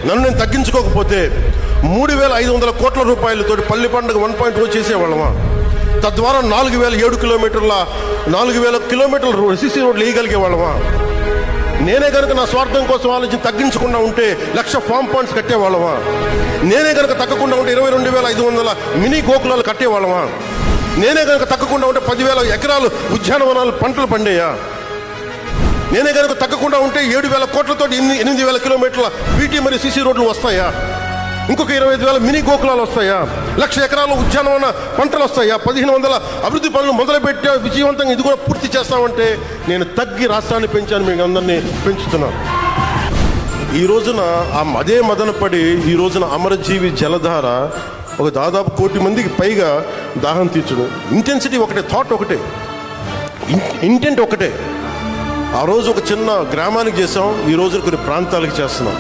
నన్ను నేను తగ్గించుకోకపోతే 3,500 కోట్ల రూపాయలతో పల్లి పండుగ 1.0 చేసేవాళ్ళమా? తద్వారా 4,007 కిలోమీటర్ల 4,000 కిలోమీటర్ల సిసి రోడ్లు వేయగలిగే వాళ్ళమా? నేనే కనుక నా స్వార్థం కోసం ఆలోచించి తగ్గించకుండా ఉంటే 1,00,000 ఫామ్ పాయింట్స్ కట్టేవాళ్ళమా? నేనే కనుక తగ్గకుండా ఉంటే 22,500 మినీ గోకులాలు కట్టేవాళ్ళమా? నేనే కనుక తగ్గకుండా ఉంటే 10,000 ఎకరాలు ఉద్యానవనాలు పంటలు పండేయా? నేనే కనుక తగ్గకుండా ఉంటే 7,000 కోట్లతో 8,000 కిలోమీటర్ల బీటీ మరియు సిసి రోడ్లు వస్తాయా? ఇంకొక 25,000 మినీ గోకులాలు వస్తాయా? 1,00,000 ఎకరాలు ఉద్యానవన పంటలు వస్తాయా? 1,500 అభివృద్ధి పనులు మొదలుపెట్టా విజయవంతంగా ఇది కూడా పూర్తి చేస్తామంటే నేను తగ్గి రాష్ట్రాన్ని పెంచాను, మీకు అందరినీ పెంచుతున్నాను. ఈ రోజున అదే మదనపడి ఈ రోజున అమరజీవి జలధార ఒక దాదాపు 1 కోటి మందికి పైగా దాహం తీర్చడం. ఇంటెన్సిటీ ఒకటే, థాట్ ఒకటే, ఇంటెంట్ ఒకటే. ఆ రోజు ఒక చిన్న గ్రామానికి చేసాం, ఈ రోజు కొన్ని ప్రాంతాలకు చేస్తున్నాం.